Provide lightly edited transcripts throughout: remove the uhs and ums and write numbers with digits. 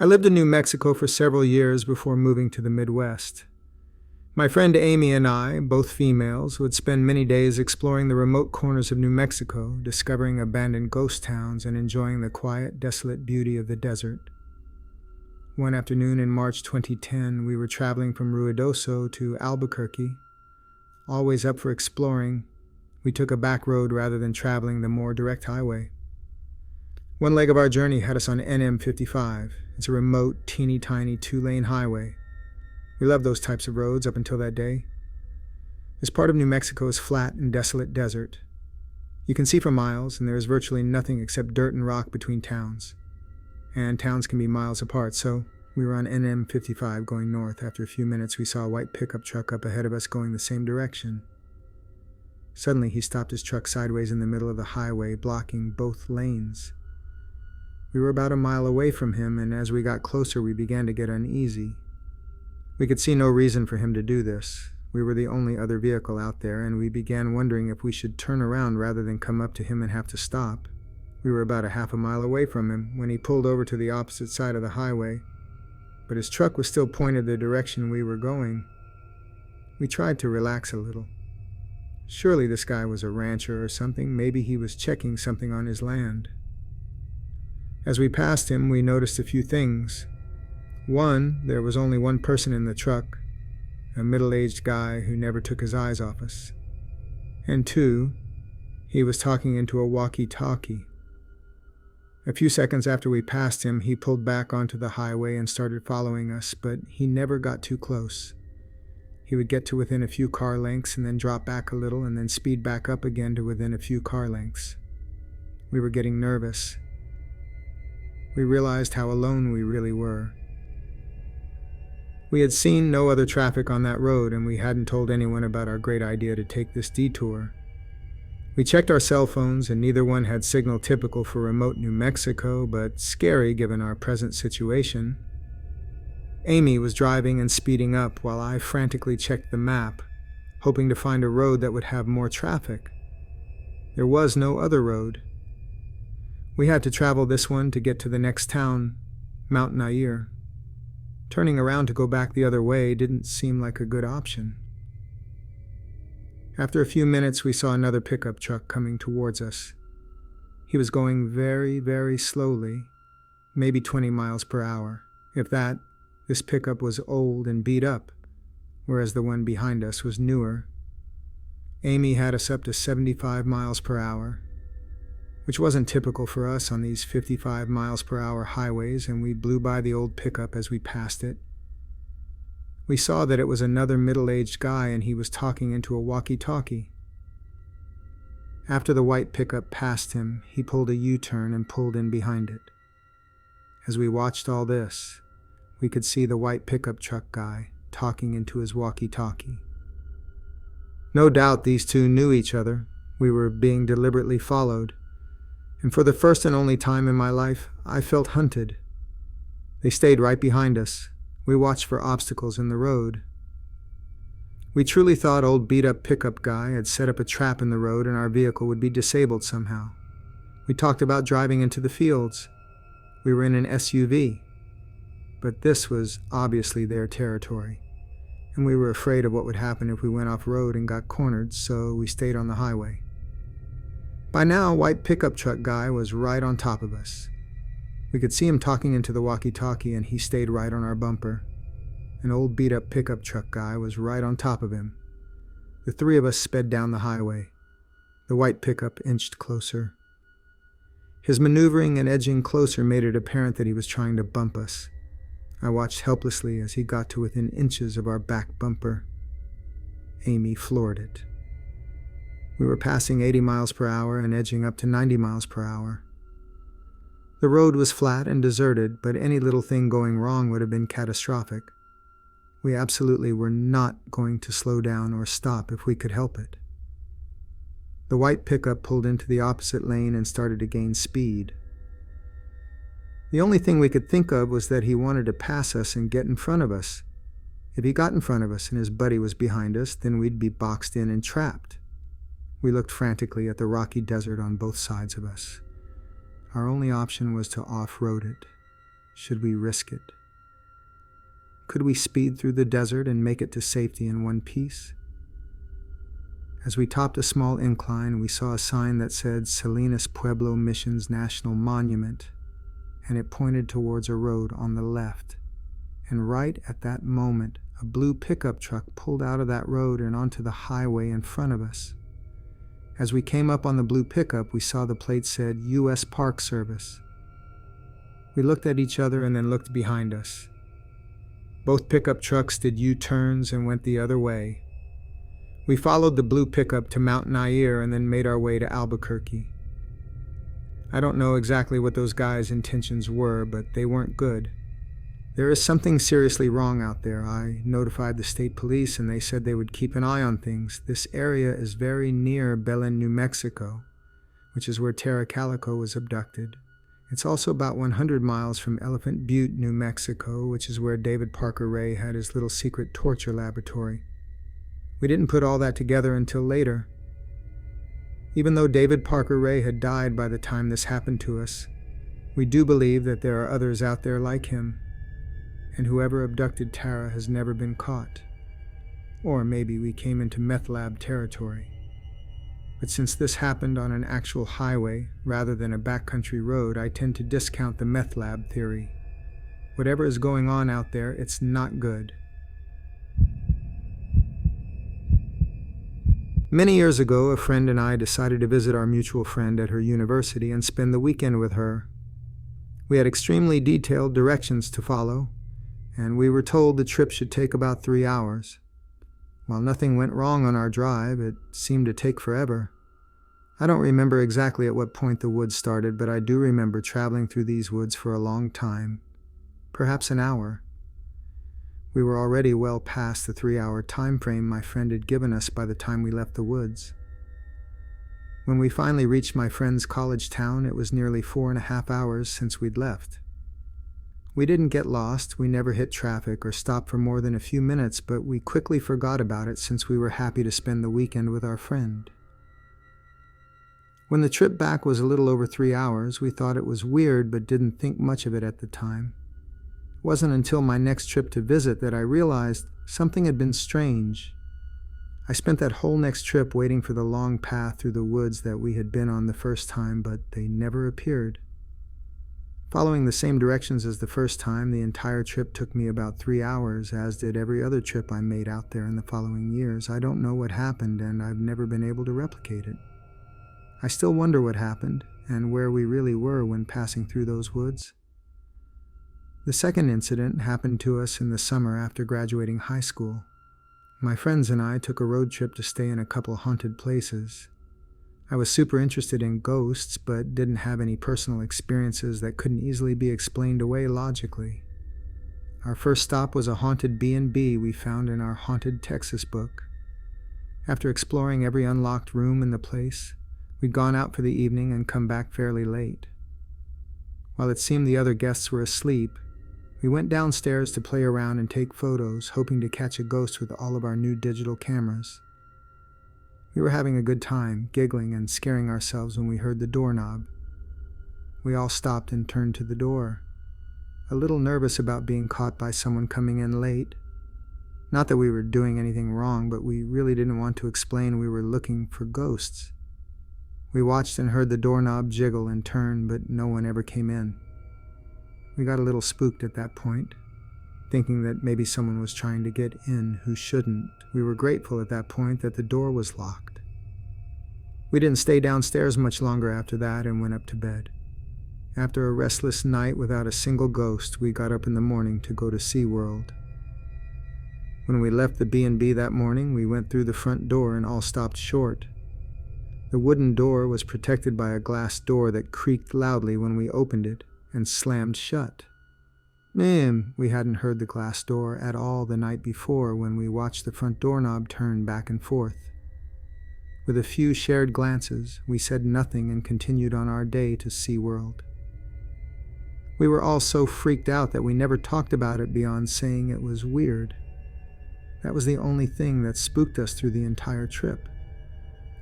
I lived in New Mexico for several years before moving to the Midwest. My friend Amy and I, both females, would spend many days exploring the remote corners of New Mexico, discovering abandoned ghost towns and enjoying the quiet, desolate beauty of the desert. One afternoon in March 2010, we were traveling from Ruidoso to Albuquerque. Always up for exploring, we took a back road rather than traveling the more direct highway. One leg of our journey had us on NM55. It's a remote, teeny-tiny two-lane highway. We loved those types of roads up until that day. This part of New Mexico is flat and desolate desert. You can see for miles, and there is virtually nothing except dirt and rock between towns. And towns can be miles apart, so we were on NM55 going north. After a few minutes, we saw a white pickup truck up ahead of us going the same direction. Suddenly, he stopped his truck sideways in the middle of the highway, blocking both lanes. We were about a mile away from him, and as we got closer, we began to get uneasy. We could see no reason for him to do this. We were the only other vehicle out there, and we began wondering if we should turn around rather than come up to him and have to stop. We were about a half a mile away from him when he pulled over to the opposite side of the highway, but his truck was still pointed the direction we were going. We tried to relax a little. Surely this guy was a rancher or something. Maybe he was checking something on his land. As we passed him, we noticed a few things. One, there was only one person in the truck, a middle-aged guy who never took his eyes off us. And two, he was talking into a walkie-talkie. A few seconds after we passed him, he pulled back onto the highway and started following us, but he never got too close. He would get to within a few car lengths and then drop back a little and then speed back up again to within a few car lengths. We were getting nervous. We realized how alone we really were. We had seen no other traffic on that road, and we hadn't told anyone about our great idea to take this detour. We checked our cell phones, and neither one had signal typical for remote New Mexico, but scary given our present situation. Amy was driving and speeding up while I frantically checked the map, hoping to find a road that would have more traffic. There was no other road. We had to travel this one to get to the next town, Mount Nair. Turning around to go back the other way didn't seem like a good option. After a few minutes, we saw another pickup truck coming towards us. He was going very, very slowly, maybe 20 miles per hour. If that, this pickup was old and beat up, whereas the one behind us was newer. Amy had us up to 75 miles per hour, which wasn't typical for us on these 55 miles per hour highways, and we blew by the old pickup as we passed it. We saw that it was another middle-aged guy, and he was talking into a walkie-talkie. After the white pickup passed him, he pulled a U-turn and pulled in behind it. As we watched all this, we could see the white pickup truck guy talking into his walkie-talkie. No doubt these two knew each other. We were being deliberately followed. And for the first and only time in my life, I felt hunted. They stayed right behind us. We watched for obstacles in the road. We truly thought old beat-up pickup guy had set up a trap in the road and our vehicle would be disabled somehow. We talked about driving into the fields. We were in an SUV. But this was obviously their territory, and we were afraid of what would happen if we went off-road and got cornered, so we stayed on the highway. By now, white pickup truck guy was right on top of us. We could see him talking into the walkie-talkie, and he stayed right on our bumper. An old beat-up pickup truck guy was right on top of him. The three of us sped down the highway. The white pickup inched closer. His maneuvering and edging closer made it apparent that he was trying to bump us. I watched helplessly as he got to within inches of our back bumper. Amy floored it. We were passing 80 miles per hour and edging up to 90 miles per hour. The road was flat and deserted, but any little thing going wrong would have been catastrophic. We absolutely were not going to slow down or stop if we could help it. The white pickup pulled into the opposite lane and started to gain speed. The only thing we could think of was that he wanted to pass us and get in front of us. If he got in front of us and his buddy was behind us, then we'd be boxed in and trapped. We looked frantically at the rocky desert on both sides of us. Our only option was to off-road it. Should we risk it? Could we speed through the desert and make it to safety in one piece? As we topped a small incline, we saw a sign that said Salinas Pueblo Missions National Monument, and it pointed towards a road on the left. And right at that moment, a blue pickup truck pulled out of that road and onto the highway in front of us. As we came up on the blue pickup, we saw the plate said U.S. Park Service. We looked at each other and then looked behind us. Both pickup trucks did U-turns and went the other way. We followed the blue pickup to Mount Nair and then made our way to Albuquerque. I don't know exactly what those guys' intentions were, but they weren't good. There is something seriously wrong out there. I notified the state police and they said they would keep an eye on things. This area is very near Belen, New Mexico, which is where Tara Calico was abducted. It's also about 100 miles from Elephant Butte, New Mexico, which is where David Parker Ray had his little secret torture laboratory. We didn't put all that together until later. Even though David Parker Ray had died by the time this happened to us, we do believe that there are others out there like him. And whoever abducted Tara has never been caught. Or maybe we came into meth lab territory. But since this happened on an actual highway rather than a backcountry road, I tend to discount the meth lab theory. Whatever is going on out there, it's not good. Many years ago, a friend and I decided to visit our mutual friend at her university and spend the weekend with her. We had extremely detailed directions to follow, and we were told the trip should take about 3 hours. While nothing went wrong on our drive, it seemed to take forever. I don't remember exactly at what point the woods started, but I do remember traveling through these woods for a long time, perhaps an hour. We were already well past the 3-hour time frame my friend had given us by the time we left the woods. When we finally reached my friend's college town, it was nearly 4.5 hours since we'd left. We didn't get lost, we never hit traffic or stopped for more than a few minutes, but we quickly forgot about it since we were happy to spend the weekend with our friend. When the trip back was a little over 3 hours, we thought it was weird but didn't think much of it at the time. It wasn't until my next trip to visit that I realized something had been strange. I spent that whole next trip waiting for the long path through the woods that we had been on the first time, but they never appeared. Following the same directions as the first time, the entire trip took me about 3 hours, as did every other trip I made out there in the following years. I don't know what happened, and I've never been able to replicate it. I still wonder what happened, and where we really were when passing through those woods. The second incident happened to us in the summer after graduating high school. My friends and I took a road trip to stay in a couple haunted places. I was super interested in ghosts, but didn't have any personal experiences that couldn't easily be explained away logically. Our first stop was a haunted B&B we found in our Haunted Texas book. After exploring every unlocked room in the place, we'd gone out for the evening and come back fairly late. While it seemed the other guests were asleep, we went downstairs to play around and take photos, hoping to catch a ghost with all of our new digital cameras. We were having a good time, giggling and scaring ourselves when we heard the doorknob. We all stopped and turned to the door, a little nervous about being caught by someone coming in late. Not that we were doing anything wrong, but we really didn't want to explain we were looking for ghosts. We watched and heard the doorknob jiggle and turn, but no one ever came in. We got a little spooked at that point, thinking that maybe someone was trying to get in who shouldn't. We were grateful at that point that the door was locked. We didn't stay downstairs much longer after that and went up to bed. After a restless night without a single ghost, we got up in the morning to go to SeaWorld. When we left the B&B that morning, we went through the front door and all stopped short. The wooden door was protected by a glass door that creaked loudly when we opened it and slammed shut. We hadn't heard the glass door at all the night before when we watched the front doorknob turn back and forth. With a few shared glances, we said nothing and continued on our day to SeaWorld. We were all so freaked out that we never talked about it beyond saying it was weird. That was the only thing that spooked us through the entire trip,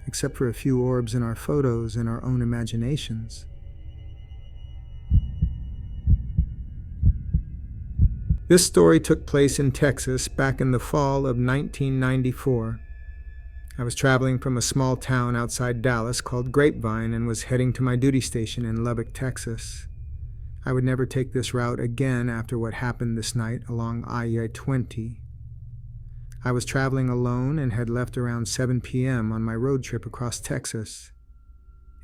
except for a few orbs in our photos and our own imaginations. This story took place in Texas back in the fall of 1994. I was traveling from a small town outside Dallas called Grapevine and was heading to my duty station in Lubbock, Texas. I would never take this route again after what happened this night along I-20. I was traveling alone and had left around 7 p.m. on my road trip across Texas.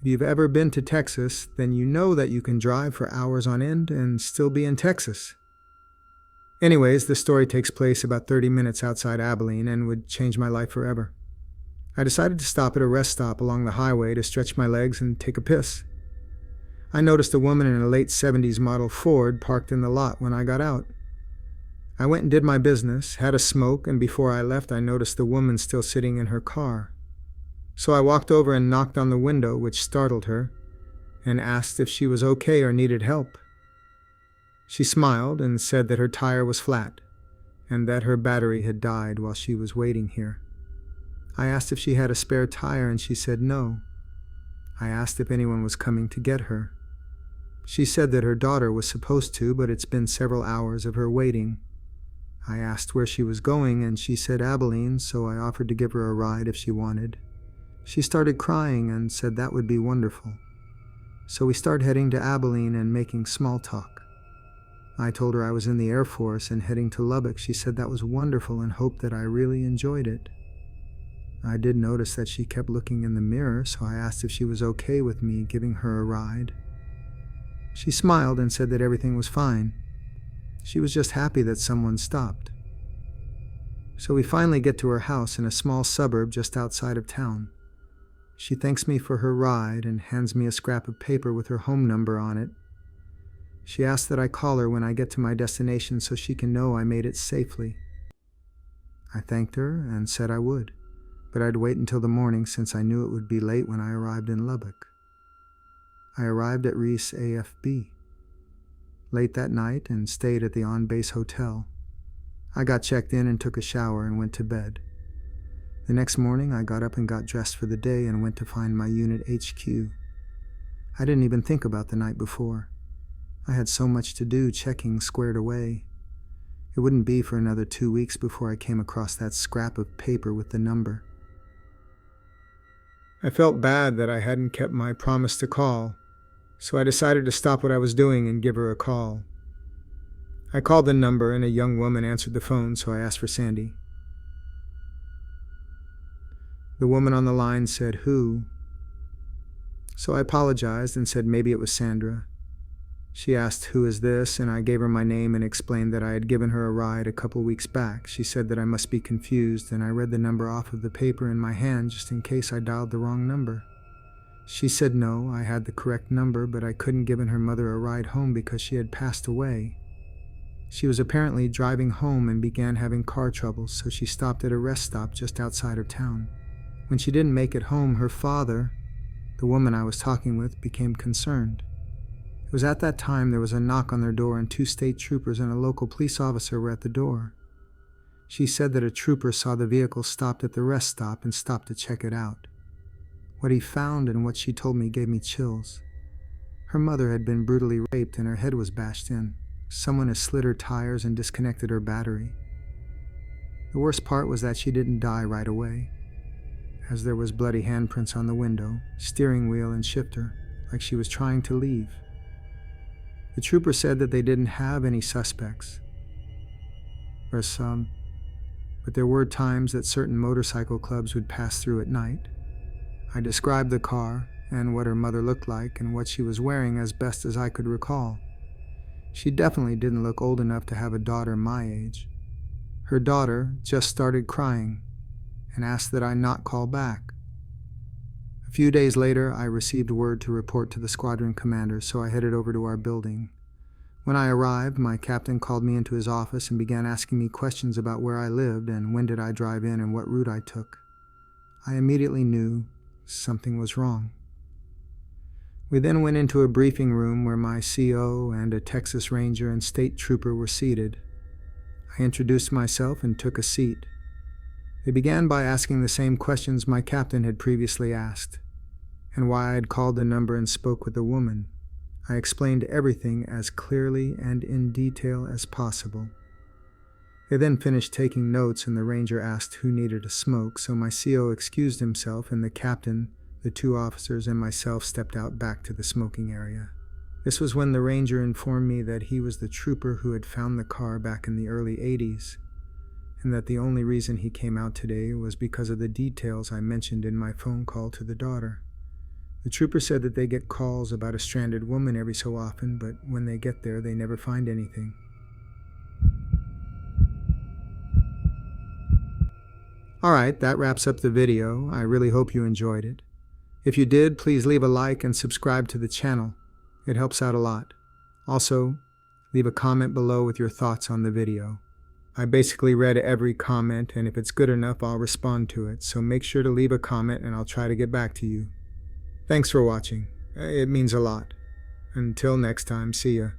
If you've ever been to Texas, then you know that you can drive for hours on end and still be in Texas. Anyways, the story takes place about 30 minutes outside Abilene and would change my life forever. I decided to stop at a rest stop along the highway to stretch my legs and take a piss. I noticed a woman in a late 70s model Ford parked in the lot when I got out. I went and did my business, had a smoke, and before I left I noticed the woman still sitting in her car. So I walked over and knocked on the window, which startled her, and asked if she was okay or needed help. She smiled and said that her tire was flat, and that her battery had died while she was waiting here. I asked if she had a spare tire, and she said no. I asked if anyone was coming to get her. She said that her daughter was supposed to, but it's been several hours of her waiting. I asked where she was going, and she said Abilene, so I offered to give her a ride if she wanted. She started crying and said that would be wonderful. So we started heading to Abilene and making small talk. I told her I was in the Air Force and heading to Lubbock. She said that was wonderful and hoped that I really enjoyed it. I did notice that she kept looking in the mirror, so I asked if she was okay with me giving her a ride. She smiled and said that everything was fine. She was just happy that someone stopped. So we finally get to her house in a small suburb just outside of town. She thanks me for her ride and hands me a scrap of paper with her home number on it. She asks that I call her when I get to my destination so she can know I made it safely. I thanked her and said I would, but I'd wait until the morning since I knew it would be late when I arrived in Lubbock. I arrived at Reese AFB late that night and stayed at the on-base hotel. I got checked in and took a shower and went to bed. The next morning, I got up and got dressed for the day and went to find my unit HQ. I didn't even think about the night before. I had so much to do checking squared away. It wouldn't be for another 2 weeks before I came across that scrap of paper with the number. I felt bad that I hadn't kept my promise to call, so I decided to stop what I was doing and give her a call. I called the number and a young woman answered the phone, so I asked for Sandy. The woman on the line said, "Who?" So I apologized and said maybe it was Sandra. She asked, "Who is this?" and I gave her my name and explained that I had given her a ride a couple weeks back. She said that I must be confused, and I read the number off of the paper in my hand just in case I dialed the wrong number. She said no, I had the correct number, but I couldn't give her mother a ride home because she had passed away. She was apparently driving home and began having car troubles, so she stopped at a rest stop just outside of town. When she didn't make it home, her father, the woman I was talking with, became concerned. It was at that time there was a knock on their door and 2 state troopers and a local police officer were at the door. She said that a trooper saw the vehicle stopped at the rest stop and stopped to check it out. What he found and what she told me gave me chills. Her mother had been brutally raped and her head was bashed in. Someone had slid her tires and disconnected her battery. The worst part was that she didn't die right away, as there was bloody handprints on the window, steering wheel and shifter, like she was trying to leave. The trooper said that they didn't have any suspects, or some, but there were times that certain motorcycle clubs would pass through at night. I described the car and what her mother looked like and what she was wearing as best as I could recall. She definitely didn't look old enough to have a daughter my age. Her daughter just started crying and asked that I not call back. A few days later, I received word to report to the squadron commander, so I headed over to our building. When I arrived, my captain called me into his office and began asking me questions about where I lived and when did I drive in and what route I took. I immediately knew something was wrong. We then went into a briefing room where my CO and a Texas Ranger and state trooper were seated. I introduced myself and took a seat. They began by asking the same questions my captain had previously asked, and why I had called the number and spoke with the woman. I explained everything as clearly and in detail as possible. They then finished taking notes and the ranger asked who needed a smoke, so my CO excused himself and the captain, the 2 officers, and myself stepped out back to the smoking area. This was when the ranger informed me that he was the trooper who had found the car back in the early 80s, and that the only reason he came out today was because of the details I mentioned in my phone call to the daughter. The trooper said that they get calls about a stranded woman every so often, but when they get there, they never find anything. Alright, that wraps up the video. I really hope you enjoyed it. If you did, please leave a like and subscribe to the channel. It helps out a lot. Also, leave a comment below with your thoughts on the video. I basically read every comment, and if it's good enough, I'll respond to it, so make sure to leave a comment and I'll try to get back to you. Thanks for watching. It means a lot. Until next time, see ya.